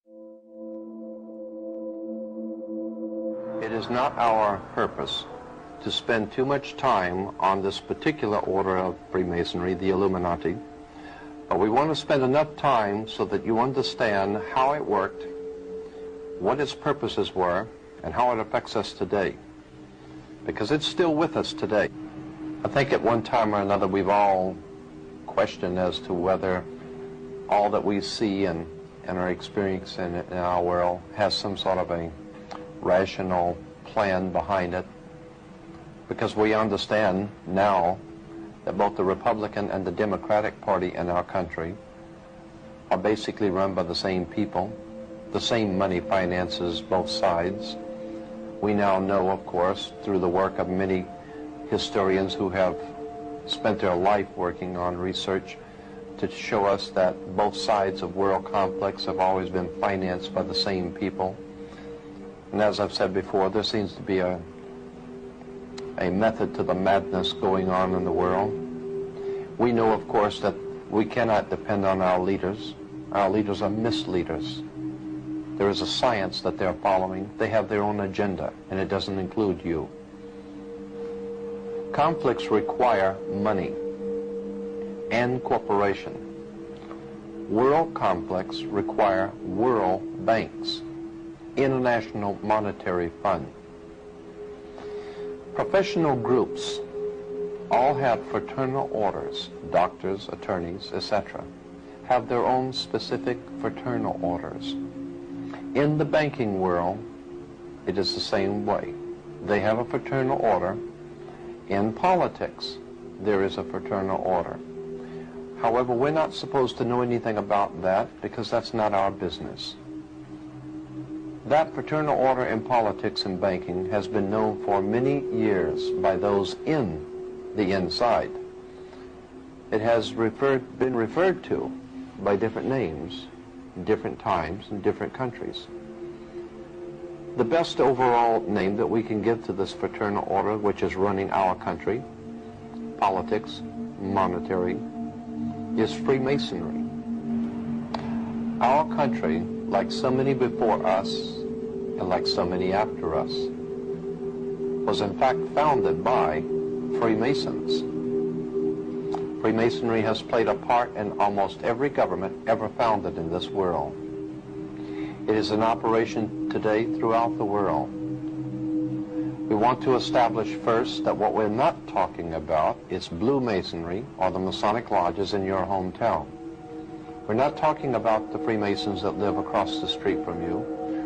It is not our purpose to spend too much time on this particular order of Freemasonry, the Illuminati, but we want to spend enough time so that you understand how it worked, what its purposes were, and how it affects us today, because it's still with us today. I think at one time or another we've all questioned as to whether all that we see and are experiencing in our world has some sort of a rational plan behind it, because we understand now that both the Republican and the Democratic Party in our country are basically run by the same people. The same money finances both sides. We now know, of course, through the work of many historians who have spent their life working on research to show us that both sides of world conflicts have always been financed by the same people. And as I've said before, there seems to be a method to the madness going on in the world. We know, of course, that we cannot depend on our leaders. Our leaders are misleaders. There is a science that they're following. They have their own agenda, and it doesn't include you. Conflicts require money and corporation. World conflicts require world banks, International Monetary Fund. Professional groups all have fraternal orders. Doctors, attorneys, etc. have their own specific fraternal orders. In the banking world, it is the same way. They have a fraternal order. In politics, there is a fraternal order. However, we're not supposed to know anything about that because that's not our business. That fraternal order in politics and banking has been known for many years by those in the inside. It has been referred to by different names, different times, in different countries. The best overall name that we can give to this fraternal order, which is running our country, politics, monetary, is Freemasonry. Our country, like so many before us, and like so many after us, was in fact founded by Freemasons. Freemasonry has played a part in almost every government ever founded in this world. It is in operation today throughout the world. We want to establish first that what we're not talking about is Blue Masonry or the Masonic lodges in your hometown. We're not talking about the Freemasons that live across the street from you.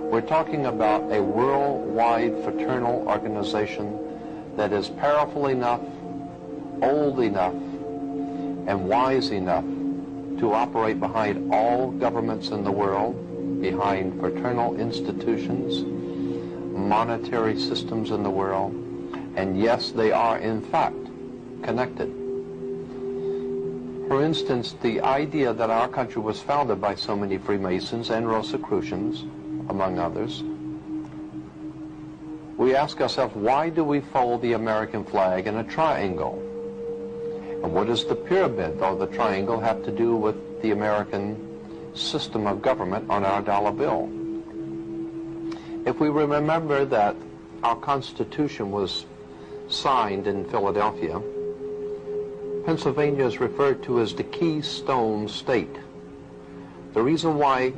We're talking about a worldwide fraternal organization that is powerful enough, old enough, and wise enough to operate behind all governments in the world, behind fraternal institutions, monetary systems in the world, and yes, they are in fact connected. For instance, the idea that our country was founded by so many Freemasons and Rosicrucians, among others, we ask ourselves, why do we fold the American flag in a triangle? And what does the pyramid or the triangle have to do with the American system of government on our dollar bill? If we remember that our Constitution was signed in Philadelphia, Pennsylvania is referred to as the Keystone State. The reason why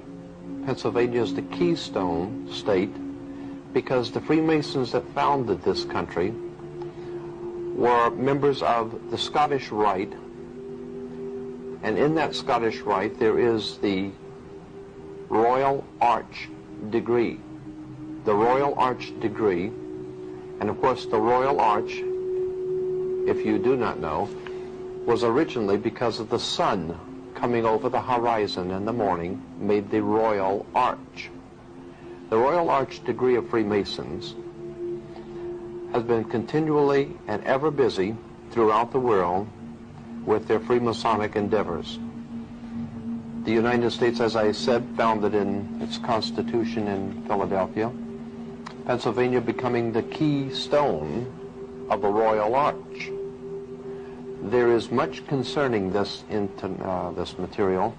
Pennsylvania is the Keystone State, because the Freemasons that founded this country were members of the Scottish Rite, and in that Scottish Rite there is the Royal Arch degree. The Royal Arch degree, and of course the Royal Arch, if you do not know, was originally because of the sun coming over the horizon in the morning made the Royal Arch. The Royal Arch degree of Freemasons has been continually and ever busy throughout the world with their Freemasonic endeavors. The United States, as I said, founded in its Constitution in Philadelphia, Pennsylvania becoming the keystone of the Royal Arch. There is much concerning this material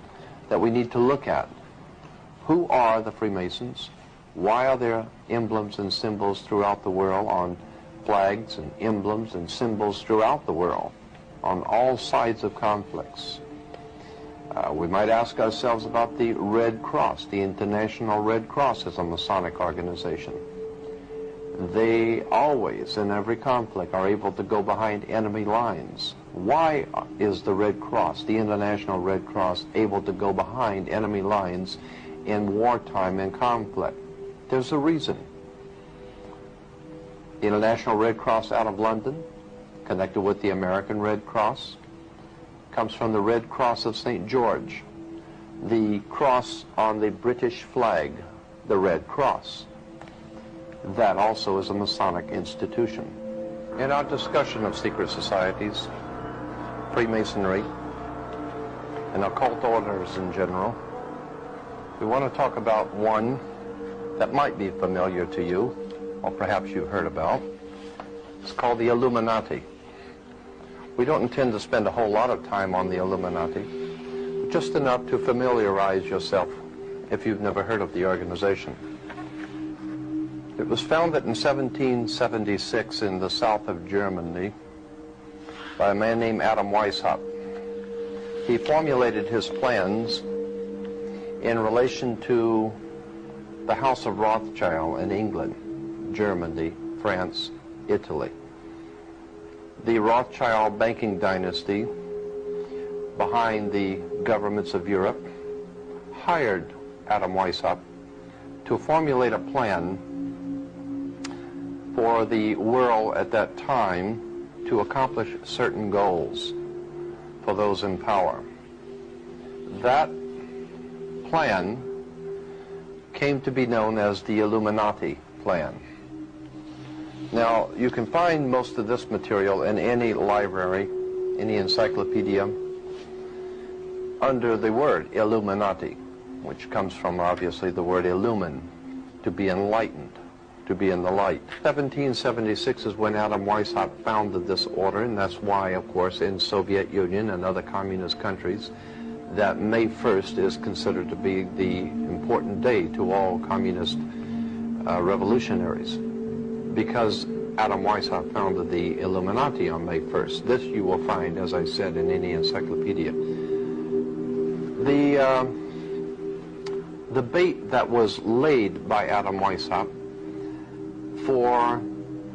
that we need to look at. Who are the Freemasons? Why are there emblems and symbols throughout the world on flags and emblems and symbols throughout the world on all sides of conflicts? We might ask ourselves about the Red Cross. The International Red Cross is a Masonic organization. They always, in every conflict, are able to go behind enemy lines. Why is the Red Cross, the International Red Cross, able to go behind enemy lines in wartime and conflict? There's a reason. The International Red Cross out of London, connected with the American Red Cross, comes from the Red Cross of St. George, the cross on the British flag, the Red Cross. That also is a Masonic institution. In our discussion of secret societies, Freemasonry, and occult orders in general, we want to talk about one that might be familiar to you, or perhaps you've heard about. It's called the Illuminati. We don't intend to spend a whole lot of time on the Illuminati, just enough to familiarize yourself if you've never heard of the organization. It was founded in 1776 in the south of Germany by a man named Adam Weishaupt. He formulated his plans in relation to the House of Rothschild in England, Germany, France, Italy. The Rothschild banking dynasty behind the governments of Europe hired Adam Weishaupt to formulate a plan for the world at that time to accomplish certain goals for those in power. That plan came to be known as the Illuminati plan. Now, you can find most of this material in any library, any encyclopedia, under the word Illuminati, which comes from, obviously, the word illumine, to be enlightened, to be in the light. 1776 is when Adam Weishaupt founded this order, and that's why, of course, in Soviet Union and other communist countries, that May 1st is considered to be the important day to all communist revolutionaries, because Adam Weishaupt founded the Illuminati on May 1st. This you will find, as I said, in any encyclopedia. The bait that was laid by Adam Weishaupt for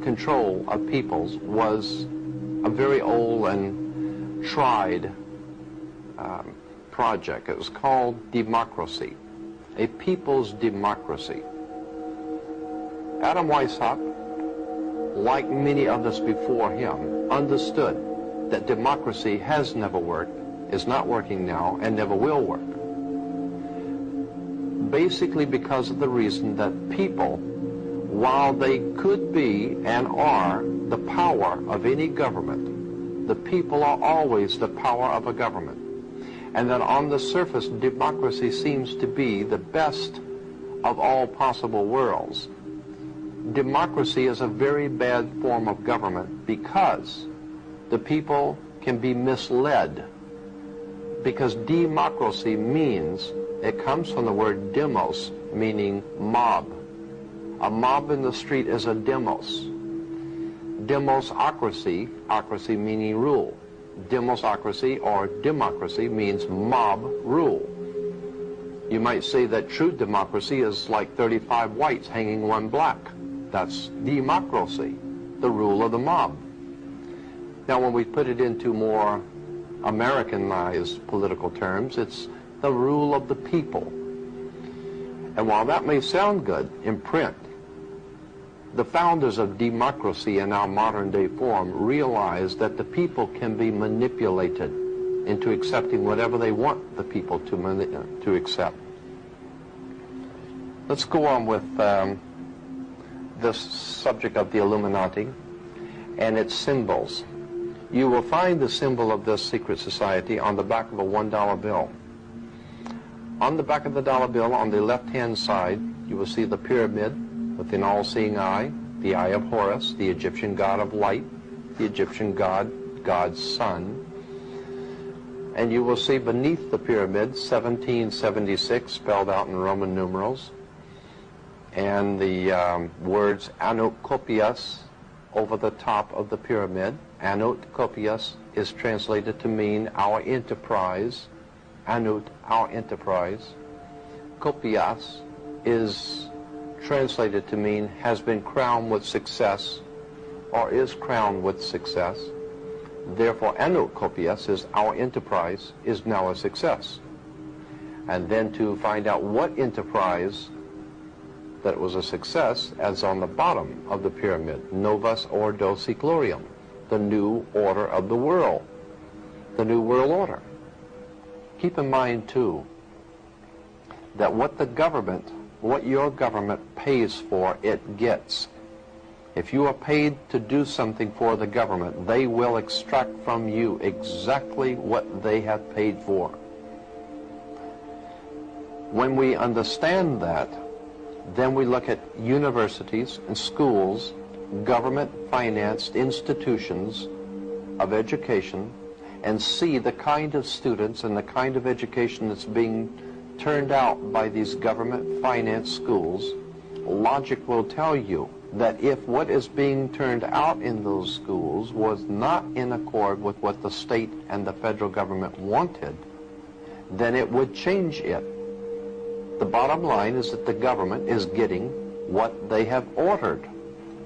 control of peoples was a very old and tried project. It was called democracy, a people's democracy. Adam Weishaupt, like many others before him, understood that democracy has never worked, is not working now, and never will work. Basically because of the reason that people, while they could be and are the power of any government, the people are always the power of a government. And that on the surface, democracy seems to be the best of all possible worlds. Democracy is a very bad form of government because the people can be misled. Because democracy means, it comes from the word demos, meaning mob. A mob in the street is a demos. Demosocracy, ocracy meaning rule. Demosocracy or democracy means mob rule. You might say that true democracy is like 35 whites hanging one black. That's democracy, the rule of the mob. Now, when we put it into more Americanized political terms, it's the rule of the people. And while that may sound good in print, the founders of democracy in our modern day form realized that the people can be manipulated into accepting whatever they want the people to accept. Let's go on with this subject of the Illuminati and its symbols. You will find the symbol of this secret society on the back of a $1 bill. On the back of the dollar bill, on the left-hand side, you will see the pyramid with an all-seeing eye, the eye of Horus, the Egyptian god of light, the Egyptian god, God's son. And you will see beneath the pyramid 1776 spelled out in Roman numerals, and the words Anokopias over the top of the pyramid. Anokopias is translated to mean our enterprise. Anut, our enterprise. Kopias is translated to mean has been crowned with success or is crowned with success. Therefore, Anokopias is our enterprise is now a success. And then to find out what enterprise that it was a success, as on the bottom of the pyramid, Novus Ordo Seclorum, the new order of the world, the new world order. Keep in mind, too, that what the government, what your government pays for, it gets. If you are paid to do something for the government, they will extract from you exactly what they have paid for. When we understand that, then we look at universities and schools, government-financed institutions of education, and see the kind of students and the kind of education that's being turned out by these government-financed schools. Logic will tell you that if what is being turned out in those schools was not in accord with what the state and the federal government wanted, then it would change it. The bottom line is that the government is getting what they have ordered.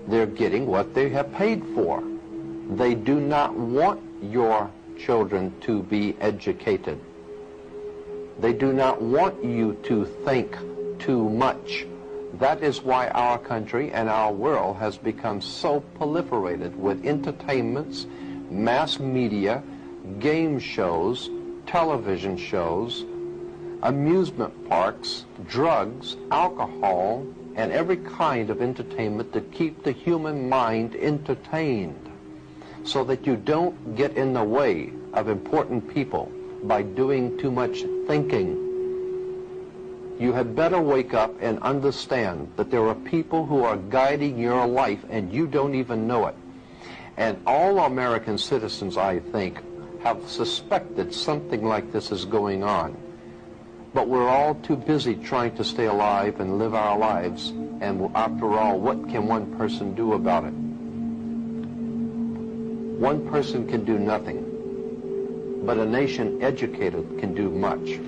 They're getting what they have paid for. They do not want your children to be educated. They do not want you to think too much. That is why our country and our world has become so proliferated with entertainments, mass media, game shows, television shows, amusement parks, drugs, alcohol, and every kind of entertainment to keep the human mind entertained, so that you don't get in the way of important people by doing too much thinking. You had better wake up and understand that there are people who are guiding your life and you don't even know it. And all American citizens, I think, have suspected something like this is going on. But we're all too busy trying to stay alive and live our lives. And after all, what can one person do about it? One person can do nothing, but a nation educated can do much.